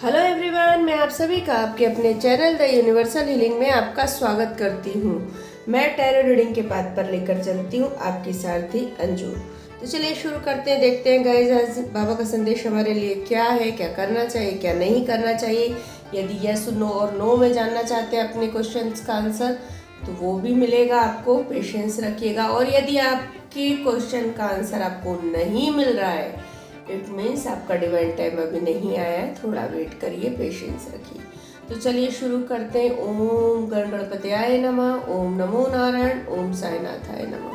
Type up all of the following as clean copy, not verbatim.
Hello everyone, मैं आप सभी का आपके अपने चैनल द यूनिवर्सल हीलिंग में आपका स्वागत करती हूँ। मैं टैरो रीडिंग के पाथ पर लेकर चलती हूँ आपकी सारथी अंजू। तो चलिए शुरू करते हैं, देखते हैं गाइस आज बाबा का संदेश हमारे लिए क्या है, क्या करना चाहिए, क्या नहीं करना चाहिए। यदि यस नो और नो में जानना चाहते हैं अपने क्वेश्चंस का आंसर तो वो भी मिलेगा आपको, पेशेंस रखिएगा। और यदि आपके क्वेश्चन का आंसर आपको नहीं मिल रहा है इट मीन्स आपका डिवाइन टाइम अभी नहीं आया है, थोड़ा वेट करिए, पेशेंस रखिए। तो चलिए शुरू करते हैं। ओम गणपतयाय नमः, ओम नमो नारायण, ओम साईनाथाय नमः।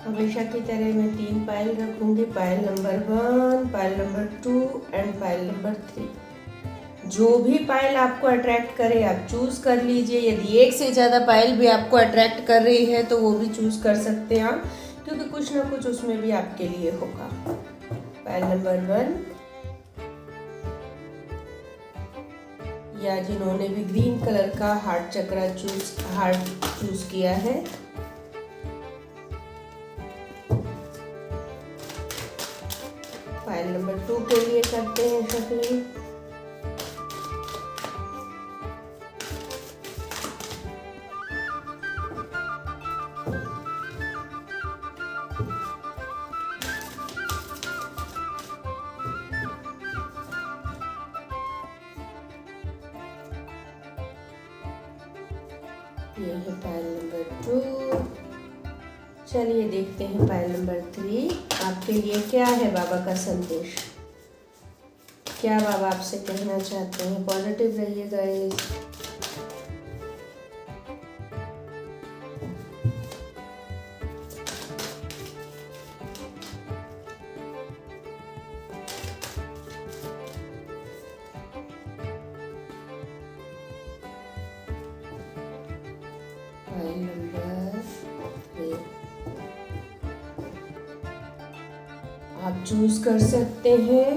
हमेशा की तरह मैं 3 पायल रखूंगी, pile number 1, pile number 2 and pile number 3। जो भी पायल आपको अट्रैक्ट करे आप चूज कर लीजिए। यदि एक से ज़्यादा पायल भी आपको अट्रैक्ट कर रही है तो वो भी चूज कर सकते हैं आप, क्योंकि कुछ ना कुछ उसमें भी आपके लिए होगा। पायल नंबर 1, या जिन्होंने भी ग्रीन कलर का हार्ट चक्रा चूज किया है, पायल नंबर 2 के लिए करते हैं शफलिंग। ये है पायल नंबर 2। चलिए देखते हैं पायल नंबर 3 आपके लिए क्या है बाबा का संदेश, क्या बाबा आपसे कहना चाहते हैं। पॉजिटिव रहिए गाइस। पायल नंबर 3 आप चूज कर सकते हैं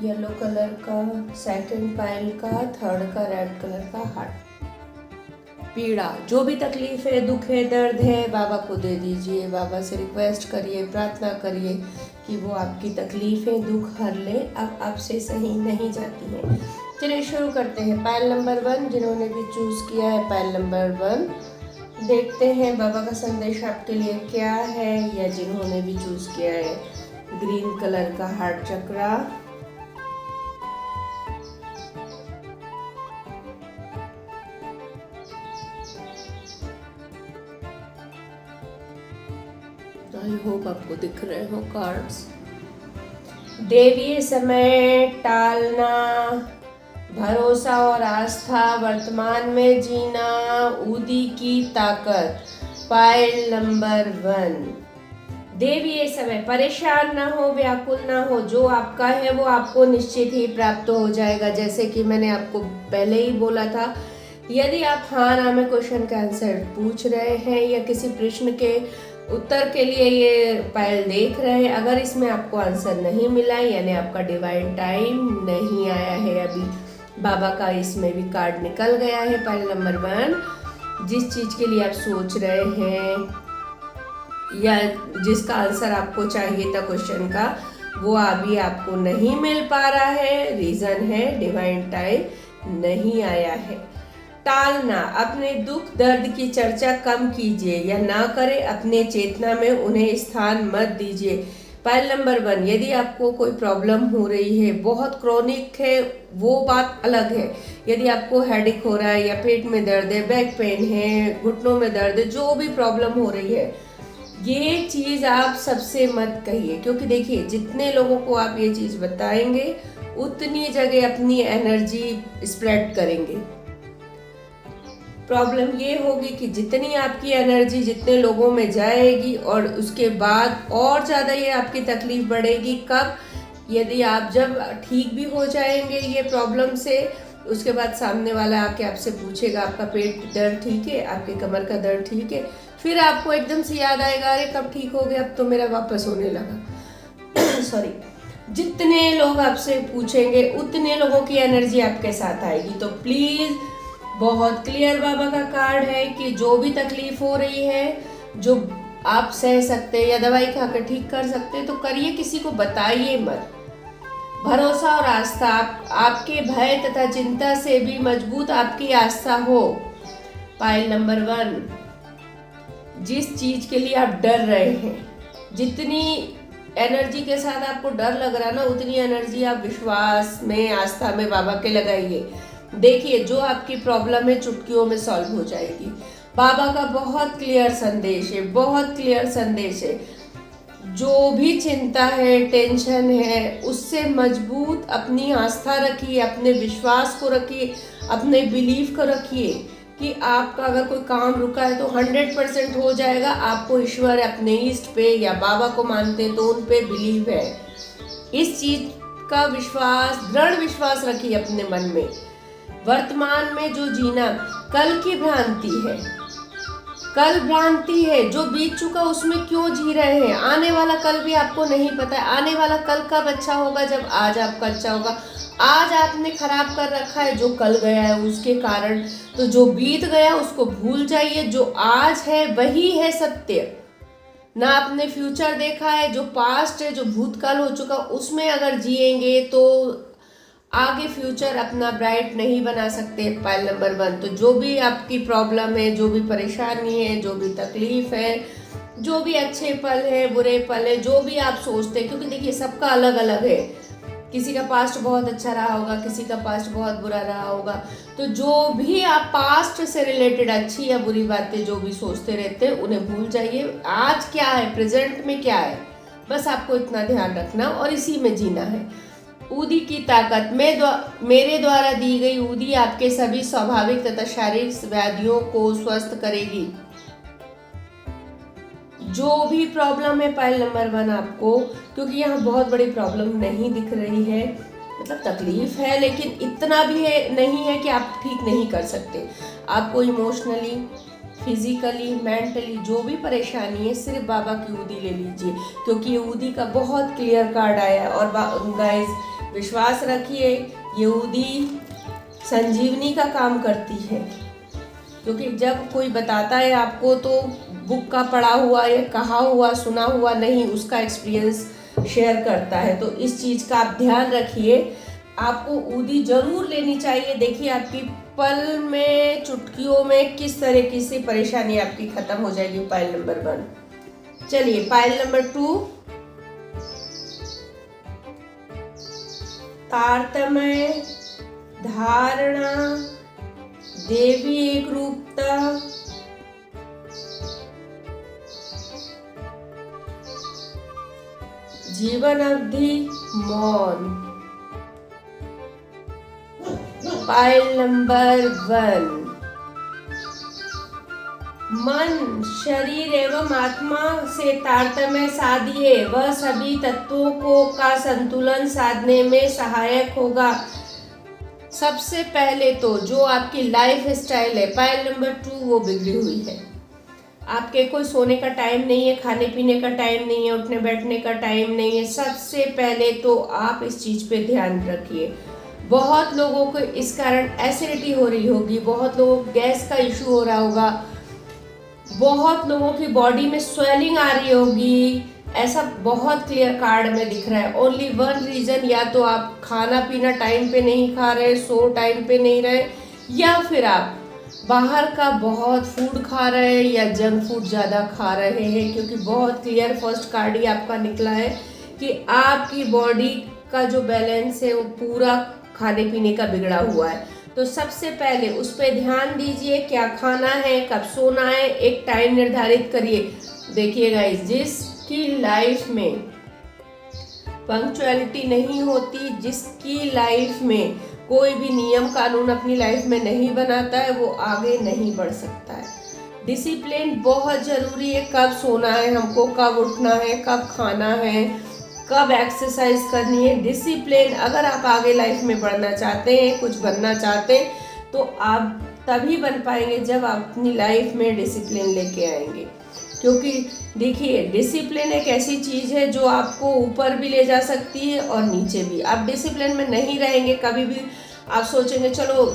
येलो कलर का, सेकंड पायल का, थर्ड का रेड कलर का हार्ट। पीड़ा, जो भी तकलीफ है, दुख है, दर्द है, बाबा को दे दीजिए। बाबा से रिक्वेस्ट करिए, प्रार्थना करिए कि वो आपकी तकलीफें, दुख हर ले। अब आपसे सही नहीं जाती हैं। चलिए शुरू करते हैं। पायल नंबर 1 जिन्होंने भी चूज किया है, पायल नंबर 1 देखते हैं बाबा का संदेश आपके लिए क्या है। या जिन्होंने भी चूज किया है ग्रीन कलर का हार्ट चक्रा, आई होप आपको दिख रहे हो कार्ड्स। दैवीय समय टालना, भरोसा और आस्था, वर्तमान में जीना, ऊदी की ताकत। पायल नंबर 1 दैवीय समय, परेशान ना हो, व्याकुल ना हो, जो आपका है वो आपको निश्चित ही प्राप्त हो जाएगा। जैसे कि मैंने आपको पहले ही बोला था, यदि आप हाँ ना में क्वेश्चन का आंसर पूछ रहे हैं या किसी प्रश्न के उत्तर के लिए ये पायल देख रहे हैं, अगर इसमें आपको आंसर नहीं मिला यानी आपका डिवाइन टाइम नहीं आया है, अभी बाबा का इसमें भी कार्ड निकल गया है। पायल नंबर 1 जिस चीज़ के लिए आप सोच रहे हैं या जिसका आंसर आपको चाहिए था क्वेश्चन का, वो अभी आपको नहीं मिल पा रहा है। रीज़न है डिवाइन टाइम नहीं आया है। टालना, अपने दुख दर्द की चर्चा कम कीजिए या ना करें, अपने चेतना में उन्हें स्थान मत दीजिए। पायल नंबर 1 यदि आपको कोई प्रॉब्लम हो रही है, बहुत क्रॉनिक है, वो बात अलग है। यदि आपको हेडेक हो रहा है या पेट में दर्द है, बैक पेन है, घुटनों में दर्द है, जो भी प्रॉब्लम हो रही है, ये चीज़ आप सबसे मत कहिए, क्योंकि देखिए जितने लोगों को आप ये चीज़ बताएंगे उतनी जगह अपनी एनर्जी स्प्रेड करेंगे। प्रॉब्लम ये होगी कि जितनी आपकी एनर्जी जितने लोगों में जाएगी और उसके बाद और ज़्यादा ये आपकी तकलीफ बढ़ेगी। कब? यदि आप जब ठीक भी हो जाएंगे ये प्रॉब्लम से, उसके बाद सामने वाला आके आपसे पूछेगा आपका पेट दर्द ठीक है, आपके कमर का दर्द ठीक है। फिर आपको एकदम से याद आएगा, अरे कब ठीक हो गया, अब तो मेरा वापस होने लगा। सॉरी। जितने लोग आपसे पूछेंगे उतने लोगों की एनर्जी आपके साथ आएगी। तो प्लीज, बहुत क्लियर बाबा का कार्ड है कि जो भी तकलीफ हो रही है, जो आप सह सकते हैं या दवाई खाकर ठीक कर सकते हैं तो करिए, किसी को बताइए मत। भरोसा और आस्था, आपके भय तथा चिंता से भी मजबूत आपकी आस्था हो। पाइल नंबर 1, जिस चीज के लिए आप डर रहे हैं, जितनी एनर्जी के साथ आपको डर लग रहा है ना, उतनी एनर्जी आप विश्वास में, आस्था में बाबा के लगाइए। देखिए, जो आपकी प्रॉब्लम है चुटकियों में सॉल्व हो जाएगी। बाबा का बहुत क्लियर संदेश है, बहुत क्लियर संदेश है। जो भी चिंता है, टेंशन है, उससे मजबूत अपनी आस्था रखिए, अपने विश्वास को रखिए, अपने बिलीफ को रखिए कि आपका अगर कोई काम रुका है तो 100% हो जाएगा। आपको ईश्वर, अपने ईष्ट पे या बाबा को मानते हैं तो उन पे बिलीव है। इस चीज का विश्वास, दृढ़ विश्वास रखिए अपने मन में। वर्तमान में जो जीना, कल की भ्रांति है, कल भ्रांति है, जो बीत चुका उसमें क्यों जी रहे हैं। आने वाला कल भी आपको नहीं पता है। आने वाला कल कब अच्छा होगा, जब आज आपका अच्छा होगा। आज आपने खराब कर रखा है जो कल गया है उसके कारण, तो जो बीत गया उसको भूल जाइए। जो आज है वही है सत्य। ना आपने फ्यूचर देखा है, जो पास्ट है, जो भूतकाल हो चुका उसमें अगर जिएंगे तो आगे फ्यूचर अपना ब्राइट नहीं बना सकते। पाइल नंबर 1, तो जो भी आपकी प्रॉब्लम है, जो भी परेशानी है, जो भी तकलीफ है, जो भी अच्छे पल है, बुरे पल है, जो भी आप सोचते हैं, क्योंकि देखिए सबका अलग अलग है। किसी का पास्ट बहुत अच्छा रहा होगा, किसी का पास्ट बहुत बुरा रहा होगा। तो जो भी आप पास्ट से रिलेटेड अच्छी या बुरी बातें जो भी सोचते रहते हैं उन्हें भूल जाइए। आज क्या है, प्रेजेंट में क्या है, बस आपको इतना ध्यान रखना और इसी में जीना है। ऊदी की ताकत, मेरे द्वारा दी गई ऊदी आपके सभी स्वाभाविक तथा शारीरिक व्याधियों को स्वस्थ करेगी। जो भी प्रॉब्लम है पाइल नंबर 1 आपको, क्योंकि यहाँ बहुत बड़ी प्रॉब्लम नहीं दिख रही है, मतलब तकलीफ है लेकिन इतना भी है नहीं है कि आप ठीक नहीं कर सकते। आपको इमोशनली, फिजिकली, मेंटली जो भी परेशानी है, सिर्फ बाबा की ऊदी ले लीजिए, क्योंकि ये ऊदी का बहुत क्लियर कार्ड आया है। और गाइस, विश्वास रखिए, ये ऊदी संजीवनी का काम करती है, क्योंकि जब कोई बताता है आपको तो बुक का पढ़ा हुआ या कहा हुआ, सुना हुआ नहीं, उसका एक्सपीरियंस शेयर करता है। तो इस चीज़ का आप ध्यान रखिए, आपको ऊदी जरूर लेनी चाहिए। देखिए आपकी पल में, चुटकियों में किस तरीके से परेशानी आपकी खत्म हो जाएगी। Pile number 1। चलिए पाइल नंबर 2, तारतम्य, धारणा, देवी एक रूपता, जीवन अवधि, मौन। पाइल नंबर 1, मन, शरीर एवं आत्मा से तारतम्य साधिए, वह सभी तत्वों का संतुलन साधने में सहायक होगा। सबसे पहले तो जो आपकी लाइफ स्टाइल है, पाइल नंबर 2, वो बिगड़ी हुई है। आपके कोई सोने का टाइम नहीं है, खाने पीने का टाइम नहीं है, उठने बैठने का टाइम नहीं है। सबसे पहले तो आप इस चीज़ पे ध्यान रखिए। बहुत लोगों को इस कारण एसिडिटी हो रही होगी, बहुत लोगों को गैस का इशू हो रहा होगा, बहुत लोगों की बॉडी में स्वेलिंग आ रही होगी। ऐसा बहुत क्लियर कार्ड में दिख रहा है। ओनली 1 रीज़न, या तो आप खाना पीना टाइम पे नहीं खा रहे, सो टाइम पे नहीं रहे, या फिर आप बाहर का बहुत फूड खा रहे हैं या जंक फूड ज़्यादा खा रहे हैं, क्योंकि बहुत क्लियर फर्स्ट कार्ड ही आपका निकला है कि आपकी बॉडी का जो बैलेंस है वो पूरा खाने पीने का बिगड़ा हुआ है। तो सबसे पहले उस पर ध्यान दीजिए, क्या खाना है, कब सोना है, एक टाइम निर्धारित करिए। देखिए गाइस, जिसकी लाइफ में पंक्चुअलिटी नहीं होती, जिसकी लाइफ में कोई भी नियम कानून अपनी लाइफ में नहीं बनाता है, वो आगे नहीं बढ़ सकता है। डिसिप्लिन बहुत जरूरी है। कब सोना है हमको, कब उठना है, कब खाना है, कब एक्सरसाइज करनी है, डिसिप्लिन। अगर आप आगे लाइफ में बढ़ना चाहते हैं, कुछ बनना चाहते हैं, तो आप तभी बन पाएंगे जब आप अपनी लाइफ में डिसिप्लिन लेके आएंगे। क्योंकि देखिए, डिसिप्लिन एक ऐसी चीज़ है जो आपको ऊपर भी ले जा सकती है और नीचे भी। आप डिसिप्लिन में नहीं रहेंगे, कभी भी आप सोचेंगे चलो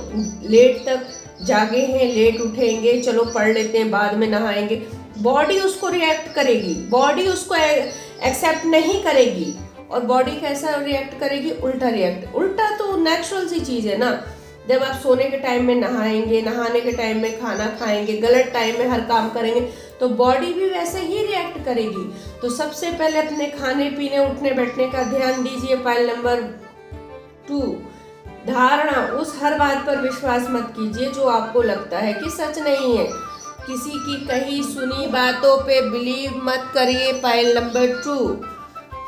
लेट तक जागे हैं, लेट उठेंगे, चलो पढ़ लेते हैं, बाद में नहाएंगे, बॉडी उसको रिएक्ट करेगी, बॉडी उसको एक्सेप्ट नहीं करेगी। और बॉडी कैसा रिएक्ट करेगी? उल्टा रिएक्ट। उल्टा तो नेचुरल सी चीज़ है ना। जब आप सोने के टाइम में नहाएंगे, नहाने के टाइम में खाना खाएंगे, गलत टाइम में हर काम करेंगे, तो बॉडी भी वैसे ही रिएक्ट करेगी। तो सबसे पहले अपने खाने पीने, उठने बैठने का ध्यान दीजिए। पॉइंट नंबर 2, धारणा। उस हर बात पर विश्वास मत कीजिए जो आपको लगता है कि सच नहीं है। किसी की कही सुनी बातों पे बिलीव मत करिए। पॉइंट नंबर 2,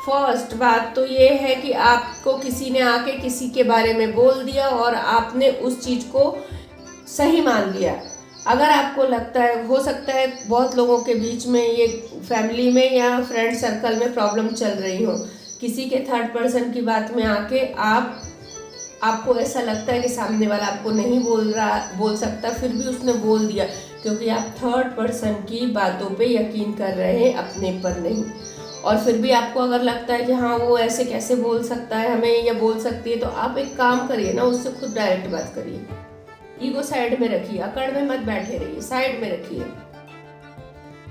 फर्स्ट बात तो ये है कि आपको किसी ने आके किसी के बारे में बोल दिया और आपने उस चीज़ को सही मान लिया। अगर आपको लगता है, हो सकता है बहुत लोगों के बीच में ये फैमिली में या फ्रेंड सर्कल में प्रॉब्लम चल रही हो, किसी के थर्ड पर्सन की बात में आके आपको ऐसा लगता है कि सामने वाला आपको नहीं बोल सकता, फिर भी उसने बोल दिया, क्योंकि आप थर्ड पर्सन की बातों पे यकीन कर रहे हैं, अपने पर नहीं। और फिर भी आपको अगर लगता है कि हाँ वो ऐसे कैसे बोल सकता है हमें या बोल सकती है, तो आप एक काम करिए ना, उससे खुद डायरेक्ट बात करिए। ईगो साइड में रखिए, अकड़ में मत बैठे रहिए, साइड में रखिए।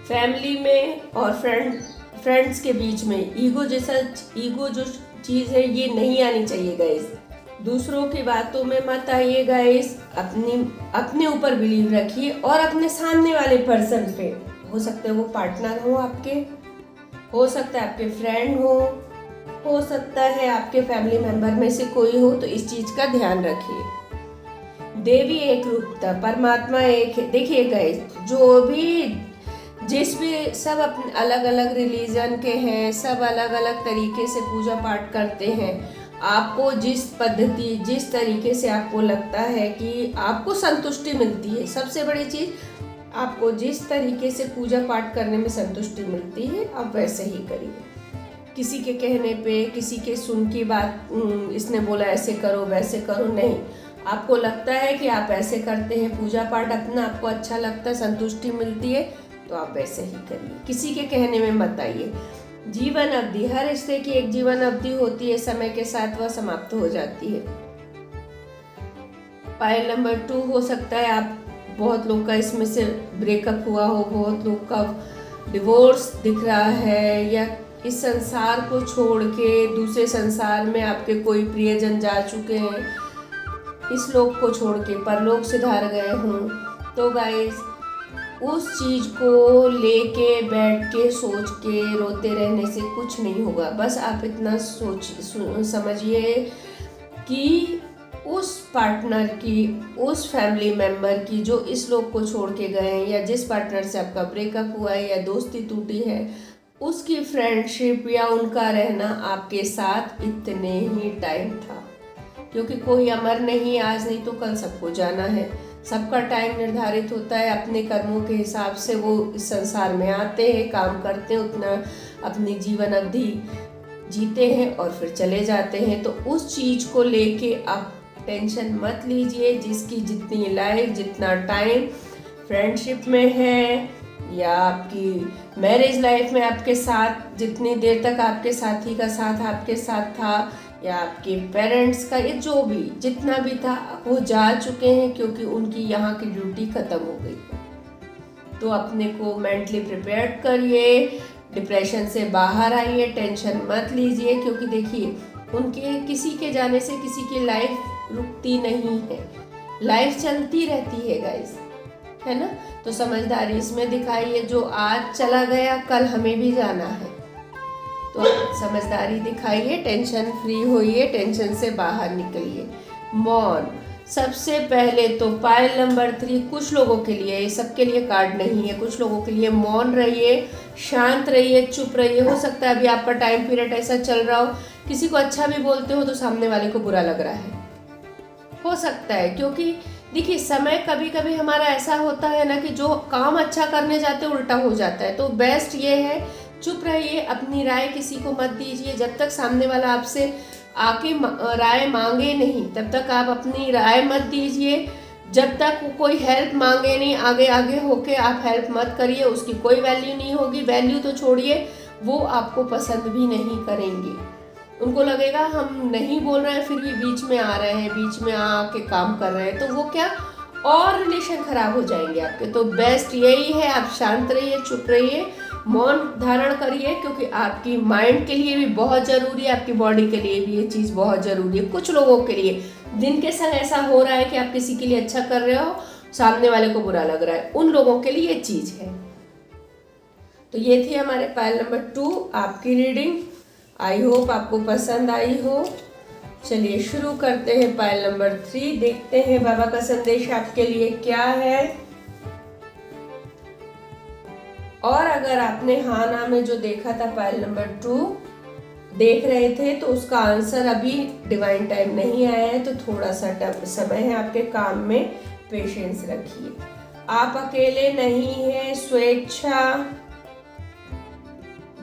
फैमिली में और फ्रेंड्स के बीच में ईगो जो चीज़ है ये नहीं आनी चाहिए गाइस। दूसरों की बातों में मत आइए गाइस। अपने ऊपर बिलीव रखिए और अपने सामने वाले पर्सन पे, हो सकता है वो पार्टनर हो आपके, हो सकता है आपके फ्रेंड हो सकता है आपके फैमिली मेंबर में से कोई हो, तो इस चीज का ध्यान रखिए। देवी एक रूपता, परमात्मा एक है। देखिए गाइस, जिस भी सब अपने अलग अलग रिलीजन के हैं, सब अलग अलग तरीके से पूजा पाठ करते हैं। आपको जिस तरीके से आपको लगता है कि आपको संतुष्टि मिलती है, सबसे बड़ी चीज़, आपको जिस तरीके से पूजा पाठ करने में संतुष्टि मिलती है आप वैसे ही करिए। किसी के कहने पे, किसी के सुन की बात, इसने बोला ऐसे करो वैसे करो, नहीं। आपको लगता है कि आप ऐसे करते हैं पूजा पाठ, अपना आपको अच्छा लगता है, संतुष्टि मिलती है, तो आप वैसे ही करिए, किसी के कहने में मत आइए। जीवन अवधि, हर रिश्ते की एक जीवन अवधि होती है, समय के साथ वह समाप्त हो जाती है। पॉइंट नंबर 2, हो सकता है आप बहुत लोग का इसमें से ब्रेकअप हुआ हो, बहुत लोग का डिवोर्स दिख रहा है, या इस संसार को छोड़ के दूसरे संसार में आपके कोई प्रियजन जा चुके हैं, इस लोक को छोड़ के परलोक सिधार गए हों। तो गाइस, उस चीज़ को लेके बैठ के सोच के रोते रहने से कुछ नहीं होगा। बस आप इतना समझिए कि उस पार्टनर की, उस फैमिली मेंबर की जो इस लोग को छोड़ के गए हैं, या जिस पार्टनर से आपका ब्रेकअप हुआ है या दोस्ती टूटी है, उसकी फ्रेंडशिप या उनका रहना आपके साथ इतने ही टाइम था। क्योंकि कोई अमर नहीं, आज नहीं तो कल सबको जाना है। सबका टाइम निर्धारित होता है, अपने कर्मों के हिसाब से वो इस संसार में आते हैं, काम करते हैं, उतना अपनी जीवन अवधि जीते हैं और फिर चले जाते हैं। तो उस चीज़ को लेके आप टेंशन मत लीजिए। जिसकी जितनी लाइफ, जितना टाइम फ्रेंडशिप में है या आपकी मैरिज लाइफ में आपके साथ, जितनी देर तक आपके साथी का साथ आपके साथ था, या आपके पेरेंट्स का, ये जो भी जितना भी था, वो जा चुके हैं, क्योंकि उनकी यहाँ की ड्यूटी ख़त्म हो गई। तो अपने को मेंटली प्रिपेयर्ड करिए, डिप्रेशन से बाहर आइए, टेंशन मत लीजिए। क्योंकि देखिए, उनके किसी के जाने से किसी की लाइफ रुकती नहीं है, लाइफ चलती रहती है गाइस, है ना। तो समझदारी इसमें दिखाइए, जो आज चला गया कल हमें भी जाना है, तो समझदारी दिखाइए, टेंशन फ्री होइए, टेंशन से बाहर निकलिए। मौन, सबसे पहले तो पॉइंट नंबर 3, कुछ लोगों के लिए, सबके लिए कार्ड नहीं है, कुछ लोगों के लिए मौन रहिए, शांत रहिए, चुप रहिए। हो सकता है अभी आपका टाइम पीरियड ऐसा चल रहा हो, किसी को अच्छा भी बोलते हो तो सामने वाले को बुरा लग रहा है, हो सकता है। क्योंकि देखिए, समय कभी कभी हमारा ऐसा होता है ना कि जो काम अच्छा करने जाते उल्टा हो जाता है। तो बेस्ट ये है चुप रहिए, अपनी राय किसी को मत दीजिए। जब तक सामने वाला आपसे आके राय मांगे नहीं तब तक आप अपनी राय मत दीजिए। जब तक वो कोई हेल्प मांगे नहीं, आगे आगे होके आप हेल्प मत करिए, उसकी कोई वैल्यू नहीं होगी। वैल्यू तो छोड़िए, वो आपको पसंद भी नहीं करेंगे। उनको लगेगा हम नहीं बोल रहे हैं फिर भी बीच में आ रहे हैं, बीच में आके काम कर रहे हैं, तो वो क्या और रिलेशन खराब हो जाएंगे आपके। तो बेस्ट यही है, आप शांत रहिए, चुप रहिए, मौन धारण करिए, क्योंकि आपकी माइंड के लिए भी बहुत ज़रूरी है, आपकी बॉडी के लिए भी ये चीज़ बहुत ज़रूरी है। कुछ लोगों के लिए दिन के संग ऐसा हो रहा है कि आप किसी के लिए अच्छा कर रहे हो, सामने वाले को बुरा लग रहा है, उन लोगों के लिए ये चीज़ है। तो ये थी हमारे पायल नंबर 2 आपकी रीडिंग। आई होप आपको पसंद आई हो। चलिए शुरू करते हैं पायल नंबर 3, देखते हैं बाबा का संदेश आपके लिए क्या है। और अगर आपने हाँ ना में जो देखा था पायल नंबर 2 देख रहे थे, तो उसका आंसर अभी डिवाइन टाइम नहीं आया है, तो थोड़ा सा समय है आपके काम में, पेशेंस रखिए। आप अकेले नहीं हैं, स्वेच्छा,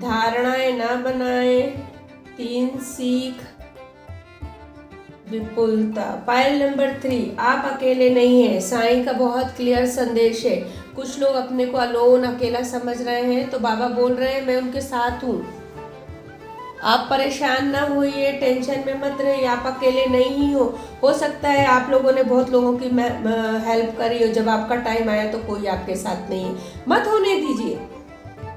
धारणाएं ना बनाएं, 3 सीख, विपुलता। पायल नंबर 3 आप अकेले नहीं हैं, साईं का बहुत क्लियर संदेश है। कुछ लोग अपने को अलोन, अकेला समझ रहे हैं, तो बाबा बोल रहे हैं मैं उनके साथ हूँ। आप परेशान ना होइए, टेंशन में मत रहिए, आप अकेले नहीं हो सकता है आप लोगों ने बहुत लोगों की हेल्प करी हो, जब आपका टाइम आया तो कोई आपके साथ नहीं है, मत होने दीजिए।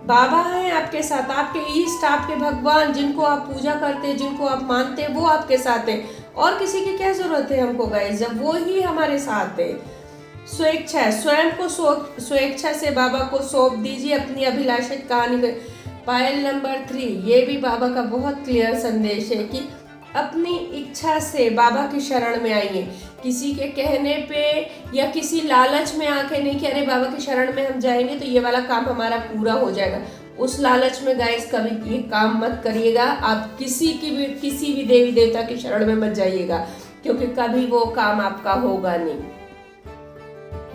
बाबा हैं आपके साथ, आपके ईष्ट, आपके भगवान, जिनको आप पूजा करते हैं, जिनको आप मानते हैं, वो आपके साथ हैं। और किसी की क्या जरूरत है हमको गाइस, जब वो ही हमारे साथ है। स्वेच्छा, स्वयं को स्वेच्छा से बाबा को सौंप दीजिए अपनी अभिलाषित कहानी। पायल नंबर 3 ये भी बाबा का बहुत क्लियर संदेश है कि अपनी इच्छा से बाबा की शरण में आइए, किसी के कहने पे या किसी लालच में आके नहीं कि अरे बाबा की शरण में हम जाएंगे तो ये वाला काम हमारा पूरा हो जाएगा। उस लालच में गाइस कभी ये काम मत करिएगा। आप किसी भी देवी देवता की शरण में मत जाइएगा, क्योंकि कभी वो काम आपका होगा नहीं।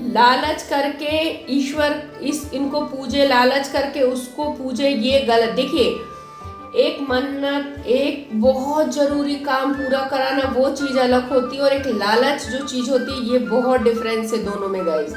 लालच करके ईश्वर इनको पूजे, लालच करके उसको पूजे, ये गलत। देखिए, एक मन्नत, एक बहुत जरूरी काम पूरा कराना वो चीज अलग होती है, और एक लालच जो चीज होती है, ये बहुत डिफरेंस है दोनों में गाइस।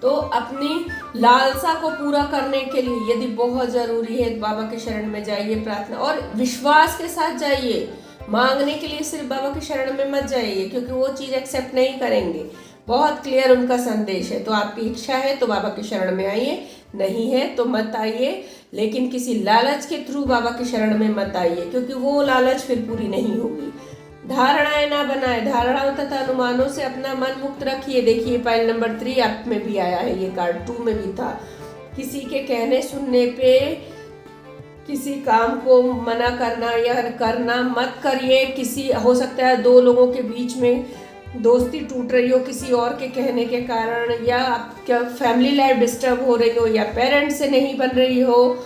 तो अपनी लालसा को पूरा करने के लिए यदि बहुत जरूरी है, बाबा के शरण में जाइए, प्रार्थना और विश्वास के साथ जाइए। मांगने के लिए सिर्फ बाबा की शरण में मत जाइए, क्योंकि वो चीज एक्सेप्ट नहीं करेंगे। बहुत क्लियर उनका संदेश है। तो आपकी इच्छा है तो बाबा की शरण में आइए, नहीं है तो मत आइए, लेकिन किसी लालच के थ्रू बाबा की शरण में मत आइए, क्योंकि वो लालच फिर पूरी नहीं होगी। धारणाएं ना बनाए, धारणाओं तथा अनुमानों से अपना मन मुक्त रखिए। देखिए पायल नंबर 3 आप में भी आया है, ये कार्ड 2 में भी था। किसी के कहने सुनने पे किसी काम को मना करना या करना मत करिए। किसी, हो सकता है 2 लोगों के बीच में दोस्ती टूट रही हो किसी और के कहने के कारण, या आपका फैमिली लाइफ डिस्टर्ब हो रही हो, या पेरेंट्स से नहीं बन रही हो,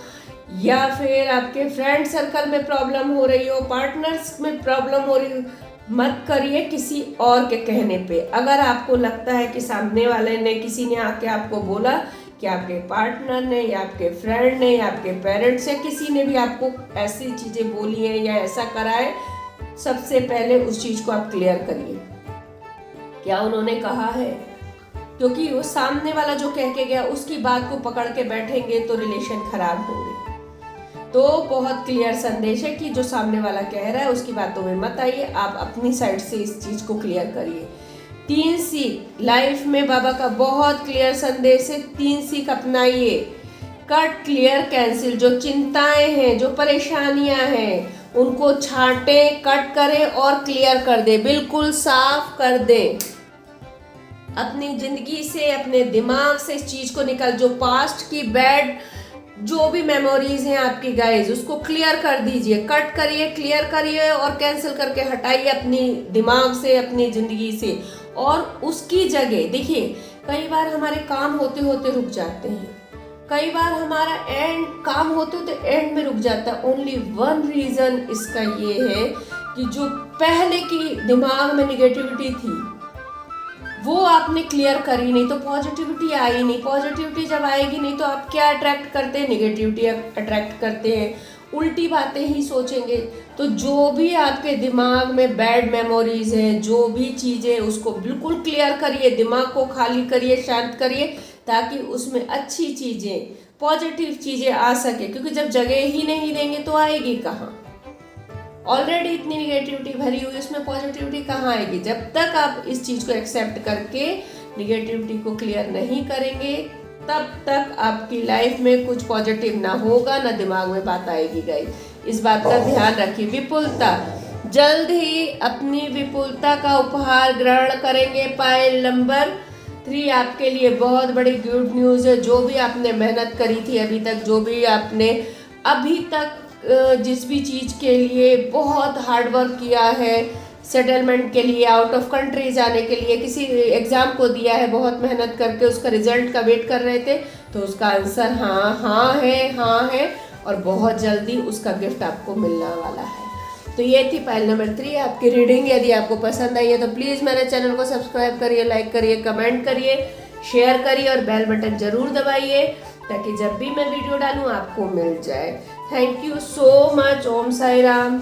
या फिर आपके फ्रेंड सर्कल में प्रॉब्लम हो रही हो, पार्टनर्स में प्रॉब्लम हो रही हो, मत करिए किसी और के कहने पे। अगर आपको लगता है कि सामने वाले ने, किसी ने आके आपको बोला कि आपके पार्टनर ने या आपके फ्रेंड ने या आपके पेरेंट्स या किसी ने भी आपको ऐसी चीज़ें बोली हैं या ऐसा करा है, सबसे पहले उस चीज़ को आप क्लियर करिए, क्या उन्होंने कहा है। क्योंकि वो सामने वाला जो कह के गया उसकी बात को पकड़ के बैठेंगे तो रिलेशन खराब होंगे। तो बहुत क्लियर संदेश है कि जो सामने वाला कह रहा है उसकी बातों में मत आइए, आप अपनी साइड से इस चीज को क्लियर करिए। 3 सीख लाइफ में बाबा का बहुत क्लियर संदेश है। 3 सीख अपनाइए, कट, क्लियर, कैंसिल। जो चिंताएं हैं, जो परेशानियां हैं, उनको छांटे, कट करें और क्लियर कर दे, बिल्कुल साफ कर दे। अपनी जिंदगी से, अपने दिमाग से इस चीज को निकाल, जो पास्ट की बैड जो भी मेमोरीज हैं आपकी गाइस, उसको क्लियर कर दीजिए, कट करिए, क्लियर करिए और कैंसिल करके हटाइए अपनी दिमाग से, अपनी जिंदगी से। और उसकी जगह देखिए, कई बार हमारे काम होते होते रुक जाते हैं, कई बार हमारा काम होते होते एंड में रुक जाता है। ओनली वन रीजन इसका ये है कि जो पहले की दिमाग में निगेटिविटी थी वो आपने क्लियर करी नहीं तो पॉजिटिविटी आई नहीं। पॉजिटिविटी जब आएगी नहीं तो आप क्या अट्रैक्ट करते हैं, निगेटिविटी अट्रैक्ट करते हैं, उल्टी बातें ही सोचेंगे। तो जो भी आपके दिमाग में बैड मेमोरीज हैं, जो भी चीज़ें, उसको बिल्कुल क्लियर करिए, दिमाग को खाली करिए, शांत करिए, ताकि उसमें अच्छी चीज़ें, पॉजिटिव चीज़ें आ सके। क्योंकि जब जगह ही नहीं देंगे तो आएगी कहाँ? ऑलरेडी इतनी निगेटिविटी भरी हुई, उसमें पॉजिटिविटी कहाँ आएगी? जब तक आप इस चीज़ को एक्सेप्ट करके निगेटिविटी को क्लियर नहीं करेंगे, तब तक आपकी लाइफ में कुछ पॉजिटिव ना होगा, ना दिमाग में बात आएगी। गाइस इस बात का ध्यान रखिए। विपुलता, जल्द ही अपनी विपुलता का उपहार ग्रहण करेंगे। पायल नंबर 3 आपके लिए बहुत बड़ी गुड न्यूज़ है। जो भी आपने मेहनत करी थी अभी तक, जो भी आपने अभी तक जिस भी चीज़ के लिए बहुत हार्ड वर्क किया है, सेटलमेंट के लिए, आउट ऑफ कंट्री जाने के लिए, किसी एग्ज़ाम को दिया है बहुत मेहनत करके, उसका रिजल्ट का वेट कर रहे थे, तो उसका आंसर हाँ है और बहुत जल्दी उसका गिफ्ट आपको मिलने वाला है। तो ये थी पाइल नंबर 3 आपकी रीडिंग। यदि आपको पसंद आई है तो प्लीज़ मेरे चैनल को सब्सक्राइब करिए, लाइक करिए, कमेंट करिए, शेयर करिए और बेल बटन ज़रूर दबाइए, ताकि जब भी मैं वीडियो डालूँ आपको मिल जाए। Thank you so much. Om Sai Ram.